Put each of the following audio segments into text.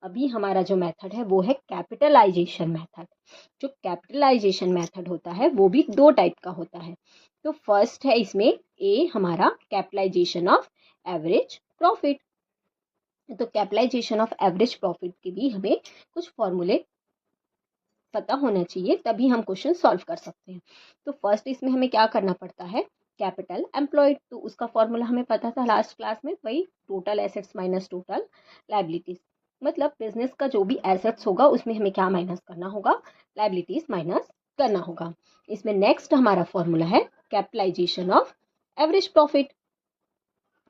अभी हमारा जो मेथड है वो है कैपिटलाइजेशन मेथड। जो कैपिटलाइजेशन मेथड होता है वो भी दो टाइप का होता है। तो फर्स्ट है इसमें ए हमारा कैपिटलाइजेशन ऑफ एवरेज प्रॉफिट। तो कैपिटलाइजेशन ऑफ एवरेज प्रॉफिट के भी हमें कुछ फॉर्मूले पता होना चाहिए, तभी हम क्वेश्चन सॉल्व कर सकते हैं। तो फर्स्ट इसमें हमें क्या करना पड़ता है, कैपिटल एम्प्लॉयड। तो उसका फॉर्मूला हमें पता था लास्ट क्लास में, वही total assets minus total liabilities. मतलब बिजनेस का जो भी एसेट्स होगा उसमें हमें क्या माइनस करना होगा, लाइबिलिटीज माइनस करना होगा। इसमें नेक्स्ट हमारा फॉर्मूला है कैपिटलाइजेशन ऑफ एवरेज प्रॉफिट।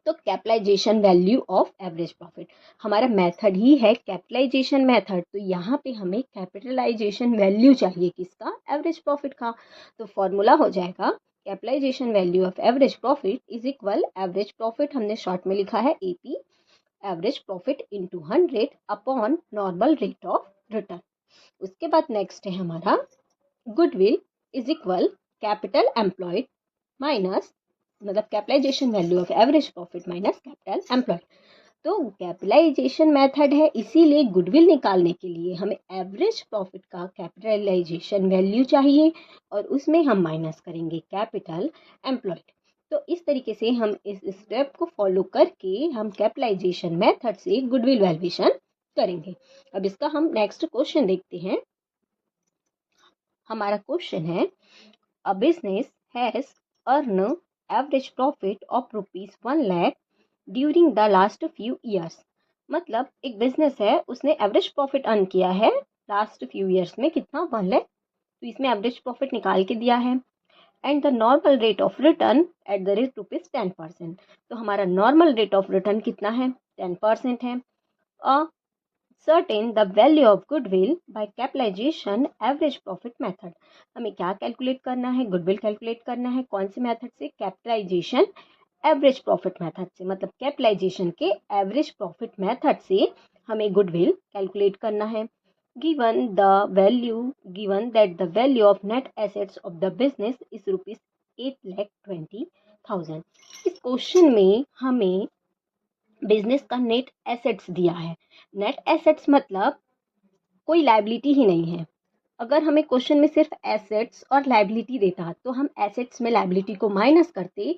तो capitalisation value of average profit हमारा मेथड ही है कैपिटलाइजेशन मेथड। तो यहाँ पे हमें कैपिटलाइजेशन वैल्यू चाहिए किसका, एवरेज प्रॉफिट का। तो फॉर्मूला हो जाएगा capitalisation value of average profit is equal, average profit हमने शॉर्ट में लिखा है AP, average profit into 100 upon normal rate of return. उसके बाद नेक्स्ट है हमारा goodwill is equal capital employed minus, मतलब capitalization value of average profit minus capital employed. तो कैपिटलाइजेशन मेथड है, इसीलिए गुडविल निकालने के लिए हमें एवरेज प्रॉफिट का कैपिटलाइजेशन वैल्यू चाहिए और उसमें हम माइनस करेंगे कैपिटल एम्प्लॉयड। तो इस तरीके से हम इस स्टेप को फॉलो करके हम कैपिटलाइजेशन मेथड से गुडविल वैल्यूएशन करेंगे। अब इसका हम नेक्स्ट क्वेश्चन देखते हैं। हमारा क्वेश्चन है a business has earn average profit of rupees 1 lakh during the last few years. मतलब एक बिजनेस है, उसने एवरेज प्रॉफिट अर्न किया है लास्ट फ्यू ईयर्स में, कितना, 1 लाख। तो इसमें एवरेज प्रॉफिट निकाल के दिया है। And the normal rate of return at the rate rupees 10%। तो हमारा नॉर्मल रेट ऑफ रिटर्न कितना है, 10% है। Ascertain the value of goodwill by capitalisation average profit method. हमें क्या कैलकुलेट करना है, गुडविल कैलकुलेट करना है। कौन से मेथड से, कैपिटलाइजेशन एवरेज प्रॉफिट मेथड से। मतलब कैपिटलाइजेशन के एवरेज प्रॉफिट मेथड से हमें गुडविल कैलकुलेट करना है। Given that the value of net assets of the business is rupees 8,20,000। इस क्वेश्चन में हमें बिजनेस का नेट एसेट्स दिया है। नेट एसेट्स मतलब कोई लाइबिलिटी ही नहीं है। अगर हमें क्वेश्चन में सिर्फ एसेट्स और लाइबिलिटी देता तो हम एसेट्स में लाइबिलिटी को माइनस करते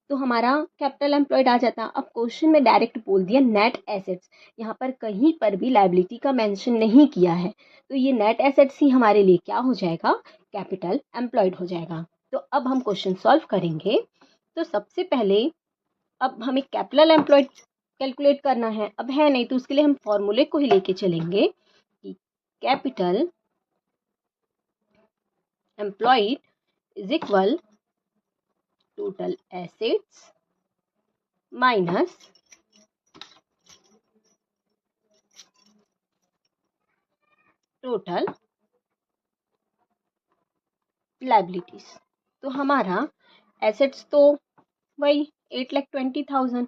तो हमारा कैपिटल एम्प्लॉयड आ जाता। अब क्वेश्चन में डायरेक्ट बोल दिया नेट एसेट्स, यहाँ पर कहीं पर भी लाइबिलिटी का मेंशन नहीं किया है, तो ये नेट एसेट्स ही हमारे लिए क्या हो जाएगा, कैपिटल एम्प्लॉयड हो जाएगा। तो अब हम क्वेश्चन सॉल्व करेंगे। तो सबसे पहले अब हमें कैपिटल एम्प्लॉयड कैलकुलेट करना है। अब है नहीं तो उसके लिए हम फॉर्मूले को ही लेके चलेंगे कि capital employed is equal total assets minus total liabilities. तो हमारा एसेट्स तो वही 8,20,000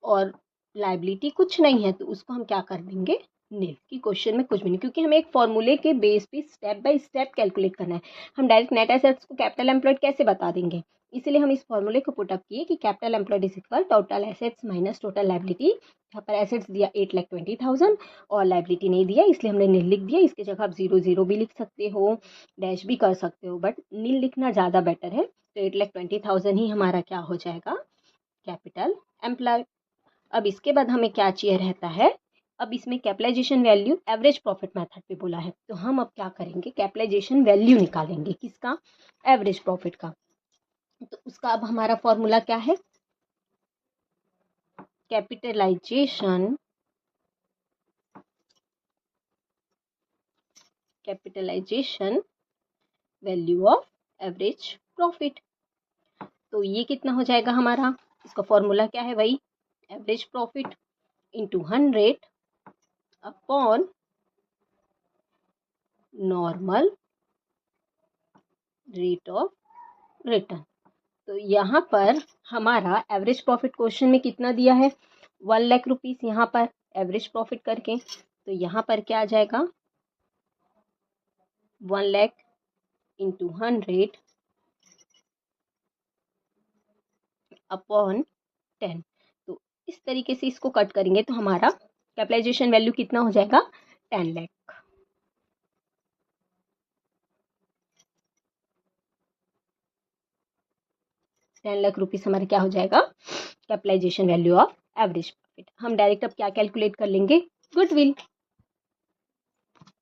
और लाइबिलिटी कुछ नहीं है, तो उसको हम क्या कर देंगे, नील। कि क्वेश्चन में कुछ भी नहीं, क्योंकि हमें एक फॉर्मूले के बेस पे स्टेप बाय स्टेप कैलकुलेट करना है। हम डायरेक्ट नेट एसेट्स को कैपिटल एम्प्लॉयड कैसे बता देंगे, इसलिए हम इस फॉर्मूले को पुटअप किए कि capital employed is equal total assets minus total liability. यहाँ पर एसेट्स दिया 8,20,000 और लाइबिलिटी नहीं दिया, इसलिए हमने नील लिख दिया। इसकी जगह आप 0 भी लिख सकते हो, डैश भी कर सकते हो, बट नील लिखना ज़्यादा बेटर है। तो 8,20,000 ही हमारा क्या हो जाएगा, कैपिटल एम्प्लॉय। अब इसके बाद हमें क्या चाहिए रहता है, अब इसमें capitalisation value average profit method पे बोला है, तो हम अब क्या करेंगे, कैपिटलाइजेशन वैल्यू निकालेंगे किसका, एवरेज प्रॉफिट का। तो उसका अब हमारा फॉर्मूला क्या है, capitalisation value of average profit. तो ये कितना हो जाएगा हमारा, इसका फॉर्मूला क्या है, वही average profit into 100 upon normal rate of return. तो यहाँ पर हमारा एवरेज प्रॉफिट क्वेश्चन में कितना दिया है, 1 लाख रुपीस यहाँ पर एवरेज प्रॉफिट करके। तो यहाँ पर क्या आ जाएगा, 1 लाख इंटू 100 अपॉन 10। तो इस तरीके से इसको कट करेंगे तो हमारा कैपिटलाइजेशन वैल्यू कितना हो जाएगा, 10 लाख। ₹10 लाख हमारा क्या हो जाएगा, capitalisation value of average profit. हम डायरेक्ट अब क्या कैलकुलेट कर लेंगे, गुडविल।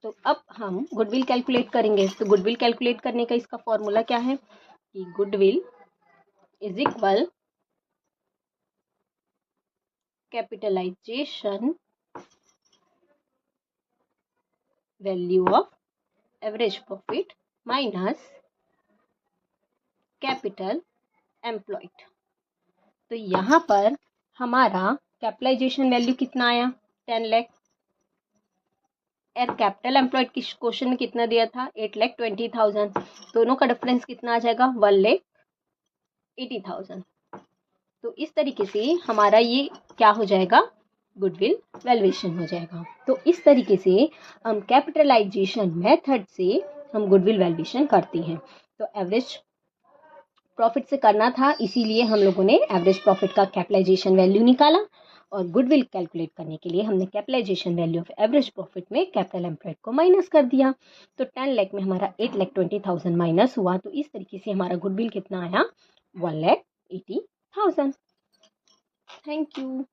तो अब हम गुडविल कैलकुलेट करेंगे। तो गुडविल कैलकुलेट करने का इसका फॉर्मूला क्या है कि goodwill is equal capitalisation value of average profit minus capital employed. तो यहाँ पर हमारा कैपिटलाइजेशन वैल्यू कितना आया, 10 लाख। और कैपिटल एम्प्लॉयड किस क्वेश्चन में कितना दिया था, 8,20,000। दोनों का डिफरेंस कितना आ जाएगा, 1,80,000। तो इस तरीके से हमारा ये क्या हो जाएगा, गुडविल वैल्यूएशन हो जाएगा। तो इस तरीके से हम कैपिटलाइजेशन मेथड से हम गुडविल वैल्यूएशन करते हैं। तो एवरेज प्रॉफिट से करना था, इसीलिए हम लोगों ने एवरेज प्रॉफिट का कैपिटलाइजेशन वैल्यू निकाला, और गुडविल कैलकुलेट करने के लिए हमने capitalisation value of average profit में कैपिटल एम्प्लॉयड को माइनस कर दिया। तो 10 लाख में हमारा 8,20,000 माइनस हुआ। तो इस तरीके से हमारा गुडविल कितना आया, 1,80,000। Thank you.